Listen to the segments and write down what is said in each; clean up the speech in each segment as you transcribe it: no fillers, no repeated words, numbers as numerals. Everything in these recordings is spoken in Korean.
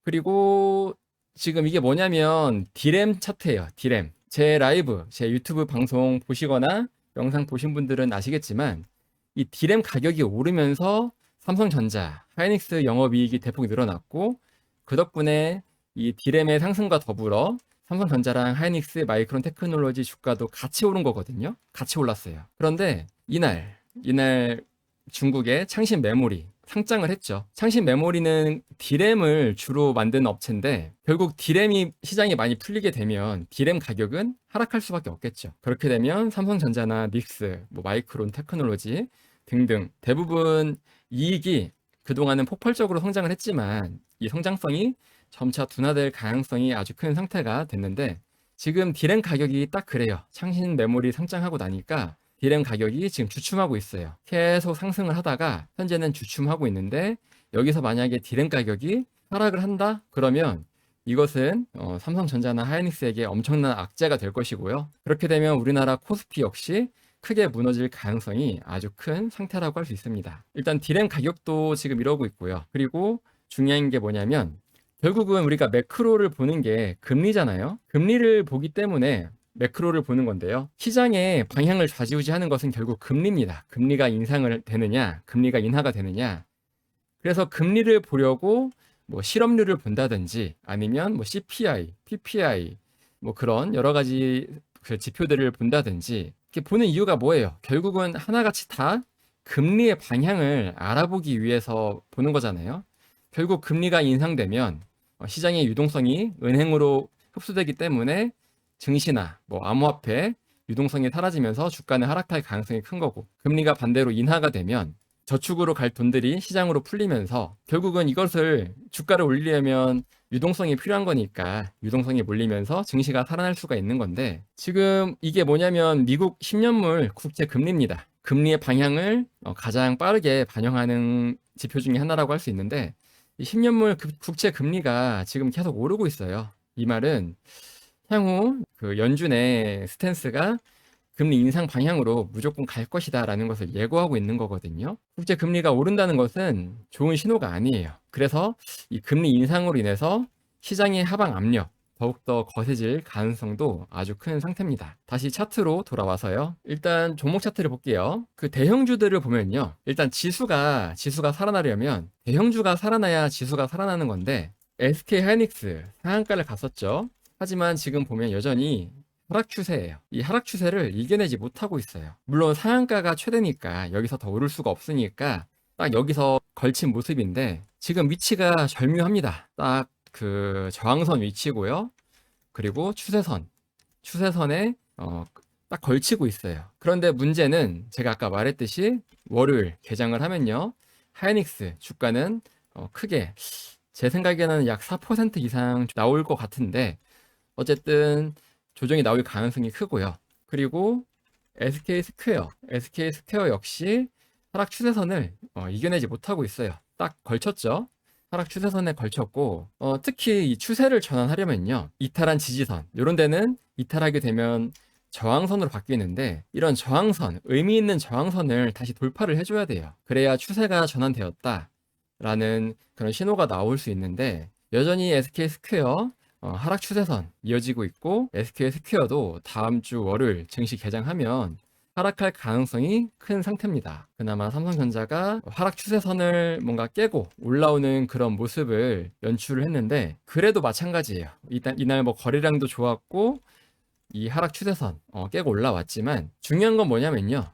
그리고 지금 이게 뭐냐면 디램 차트예요. 디램. 제 라이브, 제 유튜브 방송 보시거나 영상 보신 분들은 아시겠지만 이 디램 가격이 오르면서 삼성전자, 하이닉스 영업이익이 대폭 늘어났고 그 덕분에 이 디램의 상승과 더불어 삼성전자랑 하이닉스, 마이크론 테크놀로지 주가도 같이 오른 거거든요. 같이 올랐어요. 그런데 이날 중국의 창신 메모리 상장을 했죠. 창신 메모리는 디램을 주로 만드는 업체인데 결국 디램이 시장이 많이 풀리게 되면 디램 가격은 하락할 수밖에 없겠죠. 그렇게 되면 삼성전자나 닉스, 마이크론 테크놀로지 등등 대부분 이익이 그동안은 폭발적으로 성장을 했지만 이 성장성이 점차 둔화될 가능성이 아주 큰 상태가 됐는데 지금 디램 가격이 딱 그래요. 창신 메모리 상장하고 나니까 디램 가격이 지금 주춤하고 있어요. 계속 상승을 하다가 현재는 주춤하고 있는데 여기서 만약에 디램 가격이 하락을 한다? 그러면 이것은 삼성전자나 하이닉스에게 엄청난 악재가 될 것이고요. 그렇게 되면 우리나라 코스피 역시 크게 무너질 가능성이 아주 큰 상태라고 할 수 있습니다. 일단 디램 가격도 지금 이러고 있고요. 그리고 중요한 게 뭐냐면 결국은 우리가 매크로를 보는 게 금리잖아요. 금리를 보기 때문에 매크로를 보는 건데요. 시장의 방향을 좌지우지하는 것은 결국 금리입니다. 금리가 인상을 되느냐, 금리가 인하가 되느냐. 그래서 금리를 보려고 실업률을 본다든지 아니면 CPI, PPI 그런 여러 가지 그 지표들을 본다든지 이렇게 보는 이유가 뭐예요? 결국은 하나같이 다 금리의 방향을 알아보기 위해서 보는 거잖아요. 결국 금리가 인상되면 시장의 유동성이 은행으로 흡수되기 때문에 증시나 암호화폐 유동성이 사라지면서 주가는 하락할 가능성이 큰 거고 금리가 반대로 인하가 되면 저축으로 갈 돈들이 시장으로 풀리면서 결국은 이것을 주가를 올리려면 유동성이 필요한 거니까 유동성이 몰리면서 증시가 살아날 수가 있는 건데 지금 이게 뭐냐면 미국 10년물 국채 금리입니다. 금리의 방향을 가장 빠르게 반영하는 지표 중에 하나라고 할 수 있는데 이 10년물 국채 금리가 지금 계속 오르고 있어요. 이 말은 향후 그 연준의 스탠스가 금리 인상 방향으로 무조건 갈 것이다 라는 것을 예고하고 있는 거거든요. 국제 금리가 오른다는 것은 좋은 신호가 아니에요. 그래서 이 금리 인상으로 인해서 시장의 하방 압력 더욱더 거세질 가능성도 아주 큰 상태입니다. 다시 차트로 돌아와서요. 일단 종목 차트를 볼게요. 그 대형주들을 보면요. 일단 지수가 살아나려면 대형주가 살아나야 지수가 살아나는 건데 SK 하이닉스 상한가를 갔었죠. 하지만 지금 보면 여전히 하락 추세예요. 이 하락 추세를 이겨내지 못하고 있어요. 물론 상한가가 최대니까 여기서 더 오를 수가 없으니까 딱 여기서 걸친 모습인데 지금 위치가 절묘합니다. 딱 그 저항선 위치고요. 그리고 추세선에 딱 걸치고 있어요. 그런데 문제는 제가 아까 말했듯이 월요일 개장을 하면요. 하이닉스 주가는 크게 제 생각에는 약 4% 이상 나올 것 같은데 어쨌든 조정이 나올 가능성이 크고요. 그리고 SK 스퀘어 역시 하락 추세선을 이겨내지 못하고 있어요. 딱 걸쳤죠. 하락 추세선에 걸쳤고 특히 이 추세를 전환하려면요. 이탈한 지지선 이런 데는 이탈하게 되면 저항선으로 바뀌는데 이런 저항선, 의미 있는 저항선을 다시 돌파를 해줘야 돼요. 그래야 추세가 전환되었다라는 그런 신호가 나올 수 있는데 여전히 SK 스퀘어 하락 추세선 이어지고 있고 SK 스퀘어도 다음 주 월요일 증시 개장하면 하락할 가능성이 큰 상태입니다. 그나마 삼성전자가 하락 추세선을 뭔가 깨고 올라오는 그런 모습을 연출을 했는데 그래도 마찬가지예요. 일단 이날 거래량도 좋았고 이 하락 추세선 깨고 올라왔지만 중요한 건 뭐냐면요.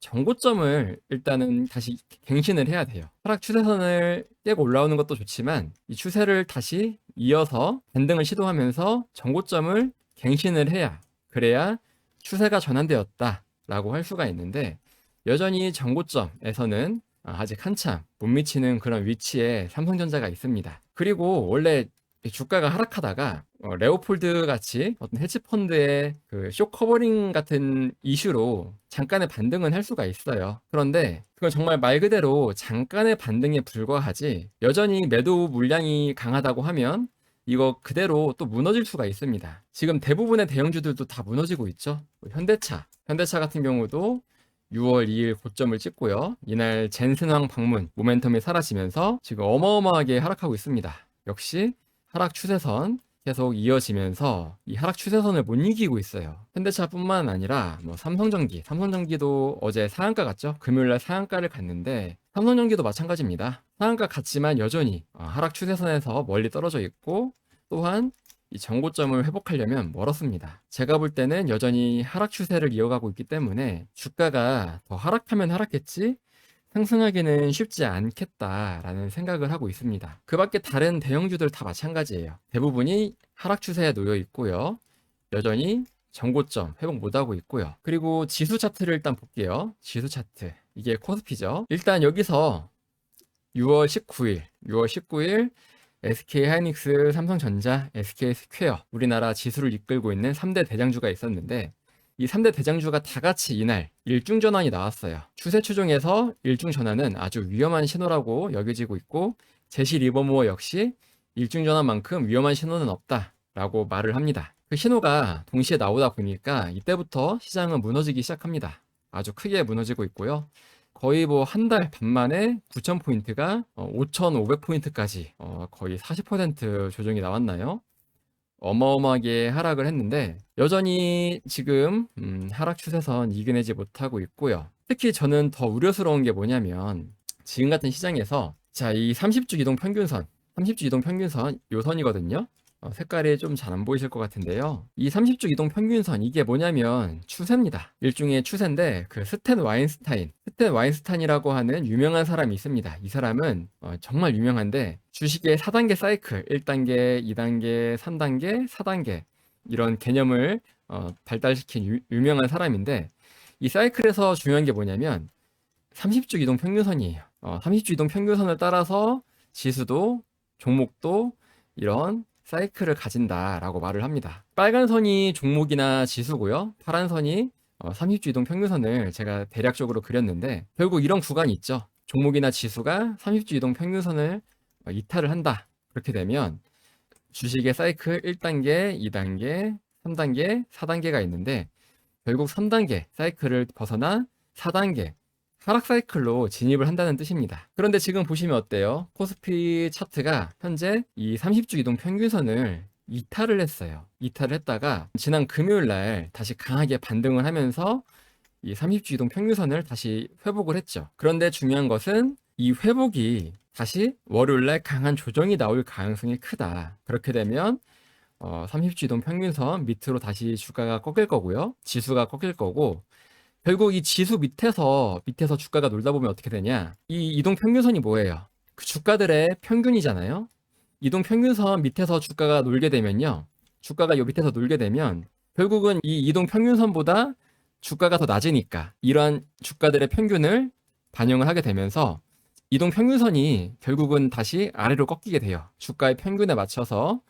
정고점을 일단은 다시 갱신을 해야 돼요. 하락 추세선을 깨고 올라오는 것도 좋지만 이 추세를 다시 이어서 반등을 시도하면서 정고점을 갱신을 해야 그래야 추세가 전환되었다라고 할 수가 있는데 여전히 정고점에서는 아직 한참 못 미치는 그런 위치에 삼성전자가 있습니다. 그리고 원래 주가가 하락하다가 레오폴드 같이 어떤 헤지펀드의 그 쇼커버링 같은 이슈로 잠깐의 반등은 할 수가 있어요. 그런데 그건 정말 말 그대로 잠깐의 반등에 불과하지 여전히 매도 물량이 강하다고 하면 이거 그대로 또 무너질 수가 있습니다. 지금 대부분의 대형주들도 다 무너지고 있죠. 현대차 같은 경우도 6월 2일 고점을 찍고요. 이날 젠슨황 방문 모멘텀이 사라지면서 지금 어마어마하게 하락하고 있습니다. 역시 하락 추세선 계속 이어지면서 이 하락 추세선을 못 이기고 있어요. 현대차뿐만 아니라 뭐 삼성전기도 어제 상한가 갔죠. 금요일날 상한가를 갔는데 삼성전기도 마찬가지입니다. 상한가 갔지만 여전히 하락 추세선에서 멀리 떨어져 있고, 또한 이 정고점을 회복하려면 멀었습니다. 제가 볼 때는 여전히 하락 추세를 이어가고 있기 때문에 주가가 더 하락하면 하락했지 상승하기는 쉽지 않겠다라는 생각을 하고 있습니다. 그 밖에 다른 대형주들 다 마찬가지예요. 대부분이 하락 추세에 놓여 있고요. 여전히 정고점 회복 못하고 있고요. 그리고 지수 차트를 일단 볼게요. 지수 차트. 이게 코스피죠. 일단 여기서 6월 19일 SK하이닉스, 삼성전자, SK스퀘어, 우리나라 지수를 이끌고 있는 3대 대장주가 있었는데, 이 3대 대장주가 다 같이 이날 일중전환이 나왔어요. 추세 추종에서 일중전환은 아주 위험한 신호라고 여겨지고 있고, 제시 리버모어 역시 일중전환만큼 위험한 신호는 없다라고 말을 합니다. 그 신호가 동시에 나오다 보니까 이때부터 시장은 무너지기 시작합니다. 아주 크게 무너지고 있고요. 거의 뭐 한 달 반 만에 9,000포인트가 5,500포인트까지 거의 40% 조정이 나왔나요? 어마어마하게 하락을 했는데 여전히 지금 하락 추세선 이겨내지 못하고 있고요. 특히 저는 더 우려스러운 게 뭐냐면 지금 같은 시장에서 자, 이 30주 이동 평균선 요 선이거든요. 색깔이 좀 잘 안 보이실 것 같은데요. 이 30주 이동 평균선, 이게 뭐냐면 추세입니다. 일종의 추세인데, 그 스탠 와인스타인이라고 하는 유명한 사람이 있습니다. 이 사람은 정말 유명한데 주식의 4단계 사이클, 1단계, 2단계, 3단계, 4단계 이런 개념을 발달시킨 유명한 사람인데, 이 사이클에서 중요한 게 뭐냐면 30주 이동 평균선이에요. 30주 이동 평균선을 따라서 지수도 종목도 이런 사이클을 가진다라고 말을 합니다. 빨간 선이 종목이나 지수고요. 파란 선이 30주 이동 평균선을 제가 대략적으로 그렸는데, 결국 이런 구간이 있죠. 종목이나 지수가 30주 이동 평균선을 이탈을 한다. 그렇게 되면 주식의 사이클 1단계, 2단계, 3단계, 4단계가 있는데, 결국 3단계 사이클을 벗어나 4단계 하락 사이클로 진입을 한다는 뜻입니다. 그런데 지금 보시면 어때요? 코스피 차트가 현재 이 30주 이동 평균선을 이탈을 했어요. 이탈을 했다가 지난 금요일 날 다시 강하게 반등을 하면서 이 30주 이동 평균선을 다시 회복을 했죠. 그런데 중요한 것은 이 회복이 다시 월요일 날 강한 조정이 나올 가능성이 크다. 그렇게 되면 30주 이동 평균선 밑으로 다시 주가가 꺾일 거고요. 지수가 꺾일 거고, 결국 이 지수 밑에서 주가가 놀다 보면 어떻게 되냐? 이 이동 평균선이 뭐예요? 그 주가들의 평균이잖아요. 이동 평균선 밑에서 주가가 놀게 되면요. 주가가 요 밑에서 놀게 되면 결국은 이 이동 평균선보다 주가가 더 낮으니까 이러한 주가들의 평균을 반영을 하게 되면서 이동 평균선이 결국은 다시 아래로 꺾이게 돼요. 주가의 평균에 맞춰서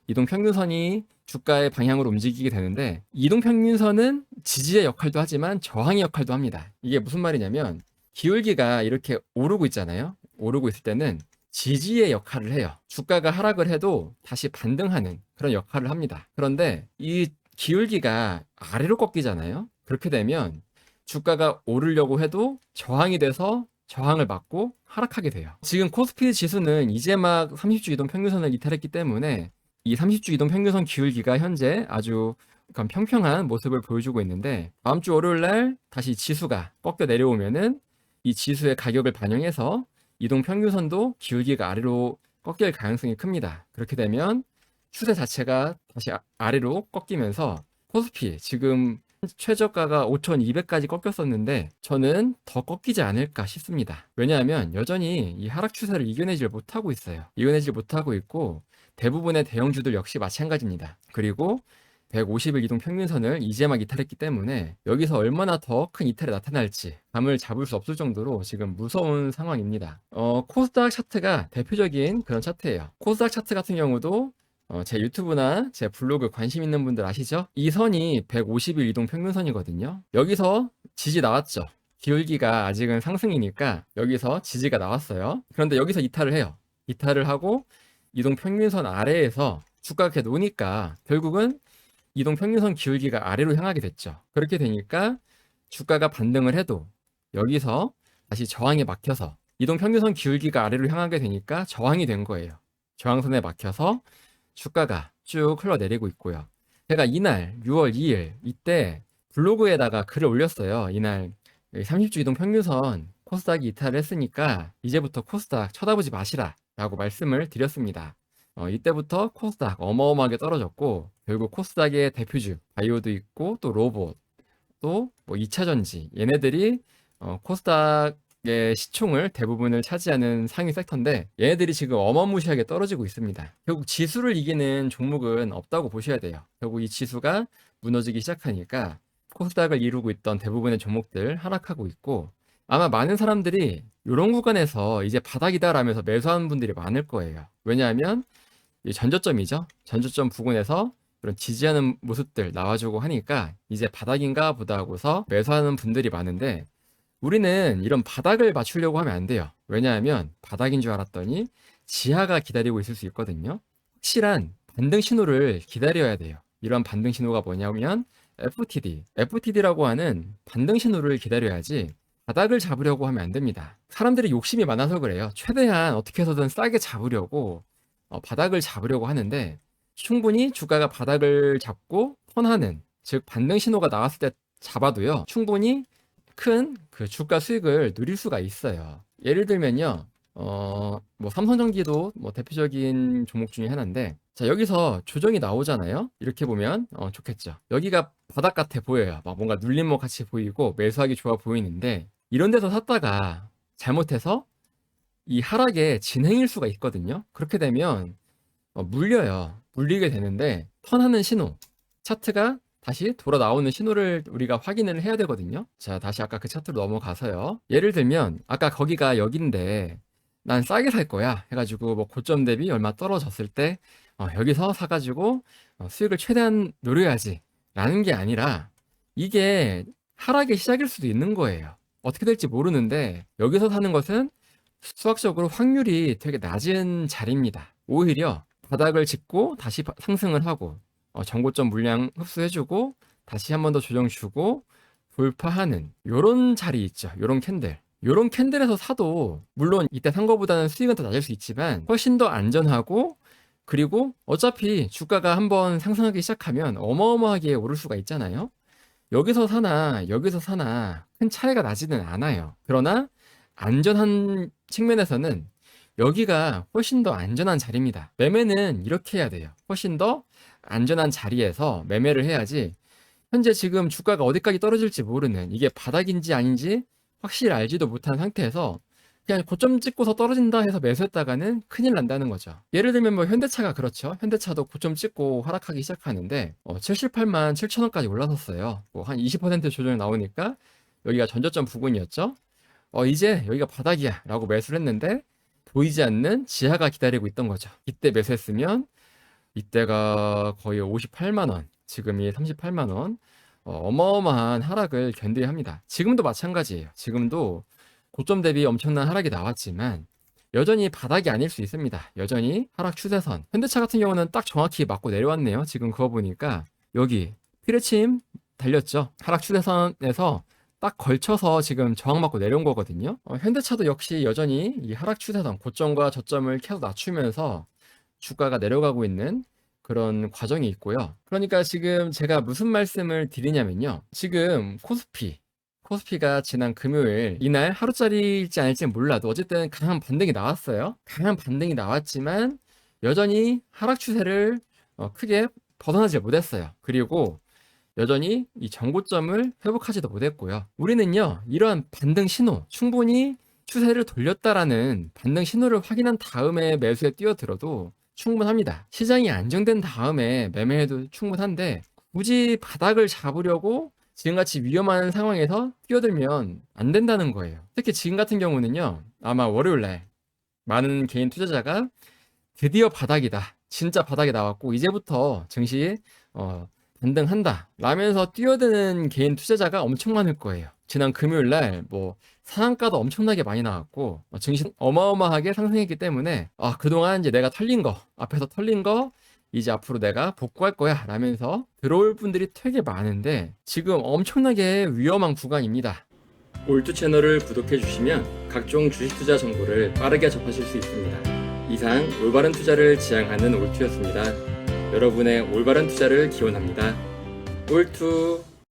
이동 평균선이 주가의 방향으로 움직이게 되는데, 이동 평균선은 지지의 역할도 하지만 저항의 역할도 합니다. 이게 무슨 말이냐면 기울기가 이렇게 오르고 있잖아요. 오르고 있을 때는 지지의 역할을 해요. 주가가 하락을 해도 다시 반등하는 그런 역할을 합니다. 그런데 이 기울기가 아래로 꺾이잖아요. 그렇게 되면 주가가 오르려고 해도 저항이 돼서 저항을 맞고 하락하게 돼요. 지금 코스피 지수는 이제 막 30주 이동 평균선을 이탈했기 때문에 이 30주 이동 평균선 기울기가 현재 아주 평평한 모습을 보여주고 있는데, 다음 주 월요일 날 다시 지수가 꺾여 내려오면은 이 지수의 가격을 반영해서 이동 평균선도 기울기가 아래로 꺾일 가능성이 큽니다. 그렇게 되면 추세 자체가 다시 아래로 꺾이면서 코스피 지금 최저가가 5,200까지 꺾였었는데 저는 더 꺾이지 않을까 싶습니다. 왜냐하면 여전히 이 하락 추세를 이겨내질 못하고 있어요. 이겨내질 못하고 있고, 대부분의 대형주들 역시 마찬가지입니다. 그리고 150일 이동 평균선을 이제 막 이탈했기 때문에 여기서 얼마나 더 큰 이탈이 나타날지 감을 잡을 수 없을 정도로 지금 무서운 상황입니다. 코스닥 차트가 대표적인 그런 차트예요. 코스닥 차트 같은 경우도 제 유튜브나 제 블로그 관심 있는 분들 아시죠? 이 선이 150일 이동 평균선이거든요. 여기서 지지 나왔죠. 기울기가 아직은 상승이니까 여기서 지지가 나왔어요. 그런데 여기서 이탈을 해요. 이탈을 하고 이동 평균선 아래에서 주가가 이렇게 노니까 결국은 이동 평균선 기울기가 아래로 향하게 됐죠. 그렇게 되니까 주가가 반등을 해도 여기서 다시 저항에 막혀서 이동 평균선 기울기가 아래로 향하게 되니까 저항이 된 거예요. 저항선에 막혀서 주가가 쭉 흘러내리고 있고요. 제가 이날 6월 2일 이때 블로그에다가 글을 올렸어요. 이날 30주 이동 평균선 코스닥이 이탈을 했으니까 이제부터 코스닥 쳐다보지 마시라 라고 말씀을 드렸습니다. 이때부터 코스닥 어마어마하게 떨어졌고, 결국 코스닥의 대표주 바이오도 있고 또 로봇 또 뭐 2차전지, 얘네들이 코스닥의 시총을 대부분을 차지하는 상위 섹터인데, 얘네들이 지금 어마무시하게 떨어지고 있습니다. 결국 지수를 이기는 종목은 없다고 보셔야 돼요. 결국 이 지수가 무너지기 시작하니까 코스닥을 이루고 있던 대부분의 종목들 하락하고 있고, 아마 많은 사람들이 이런 구간에서 이제 바닥이다 라면서 매수하는 분들이 많을 거예요. 왜냐하면 이 전저점이죠. 전저점 부근에서 그런 지지하는 모습들 나와주고 하니까 이제 바닥인가 보다 하고서 매수하는 분들이 많은데, 우리는 이런 바닥을 맞추려고 하면 안 돼요. 왜냐하면 바닥인 줄 알았더니 지하가 기다리고 있을 수 있거든요. 확실한 반등 신호를 기다려야 돼요. 이런 반등 신호가 뭐냐면 FTD라고 하는 반등 신호를 기다려야지 바닥을 잡으려고 하면 안 됩니다. 사람들이 욕심이 많아서 그래요. 최대한 어떻게 해서든 싸게 잡으려고 바닥을 잡으려고 하는데, 충분히 주가가 바닥을 잡고 턴하는, 즉 반등 신호가 나왔을 때 잡아도요, 충분히 큰 그 주가 수익을 누릴 수가 있어요. 예를 들면요, 뭐 삼성전기도 뭐 대표적인 종목 중에 하나인데, 자, 여기서 조정이 나오잖아요. 이렇게 보면 좋겠죠. 여기가 바닥 같아 보여요. 막 뭔가 눌림목 같이 보이고 매수하기 좋아 보이는데, 이런 데서 샀다가 잘못해서 이 하락의 진행일 수가 있거든요. 그렇게 되면 물려요. 물리게 되는데, 턴하는 신호, 차트가 다시 돌아 나오는 신호를 우리가 확인을 해야 되거든요. 자, 다시 아까 그 차트로 넘어가서요. 예를 들면 아까 거기가 여긴데 난 싸게 살 거야 해가지고 뭐 고점 대비 얼마 떨어졌을 때 여기서 사가지고 수익을 최대한 노려야지 라는 게 아니라, 이게 하락의 시작일 수도 있는 거예요. 어떻게 될지 모르는데 여기서 사는 것은 수학적으로 확률이 되게 낮은 자리입니다. 오히려 바닥을 짚고 다시 상승을 하고 정고점 물량 흡수해주고 다시 한 번 더 조정 주고 돌파하는 요런 자리 있죠. 요런 캔들에서 사도 물론 이때 산 거보다는 수익은 더 낮을 수 있지만 훨씬 더 안전하고, 그리고 어차피 주가가 한번 상승하기 시작하면 어마어마하게 오를 수가 있잖아요. 여기서 사나 여기서 사나 큰 차이가 나지는 않아요. 그러나 안전한 측면에서는 여기가 훨씬 더 안전한 자리입니다. 매매는 이렇게 해야 돼요. 훨씬 더 안전한 자리에서 매매를 해야지, 현재 지금 주가가 어디까지 떨어질지 모르는, 이게 바닥인지 아닌지 확실히 알지도 못한 상태에서 그냥 고점 찍고서 떨어진다 해서 매수했다가는 큰일 난다는 거죠. 예를 들면 뭐 현대차가 그렇죠. 현대차도 고점 찍고 하락하기 시작하는데 78만 7천 원까지 올라섰어요. 뭐 한 20% 조정이 나오니까 여기가 전저점 부근이었죠. 이제 여기가 바닥이야 라고 매수를 했는데 보이지 않는 지하가 기다리고 있던 거죠. 이때 매수했으면 이때가 거의 58만 원, 지금이 38만 원, 어마어마한 하락을 견뎌야 합니다. 지금도 마찬가지예요. 지금도 고점 대비 엄청난 하락이 나왔지만 여전히 바닥이 아닐 수 있습니다. 여전히 하락 추세선. 현대차 같은 경우는 딱 정확히 맞고 내려왔네요. 지금 그거 보니까 여기 피레침 달렸죠. 하락 추세선에서 딱 걸쳐서 지금 저항 맞고 내려온 거거든요. 현대차도 역시 여전히 이 하락 추세선, 고점과 저점을 계속 낮추면서 주가가 내려가고 있는 그런 과정이 있고요. 그러니까 지금 제가 무슨 말씀을 드리냐면요. 지금 코스피가 지난 금요일 이날 하루짜리일지 아닐지는 몰라도 어쨌든 강한 반등이 나왔어요. 강한 반등이 나왔지만 여전히 하락 추세를 크게 벗어나지 못했어요. 그리고 여전히 이 정고점을 회복하지도 못했고요. 우리는요, 이러한 반등 신호, 충분히 추세를 돌렸다라는 반등 신호를 확인한 다음에 매수에 뛰어들어도 충분합니다. 시장이 안정된 다음에 매매해도 충분한데, 굳이 바닥을 잡으려고 지금같이 위험한 상황에서 뛰어들면 안 된다는 거예요. 특히 지금 같은 경우는요, 아마 월요일날 많은 개인 투자자가 드디어 바닥이다, 진짜 바닥이 나왔고 이제부터 증시 반등한다 라면서 뛰어드는 개인 투자자가 엄청 많을 거예요. 지난 금요일날 뭐 상한가도 엄청나게 많이 나왔고 증시 어마어마하게 상승했기 때문에 그동안 이제 내가 앞에서 털린 거 이제 앞으로 내가 복구할 거야 라면서 들어올 분들이 되게 많은데, 지금 엄청나게 위험한 구간입니다. 올투 채널을 구독해 주시면 각종 주식 투자 정보를 빠르게 접하실 수 있습니다. 이상 올바른 투자를 지향하는 올투였습니다. 여러분의 올바른 투자를 기원합니다. 올투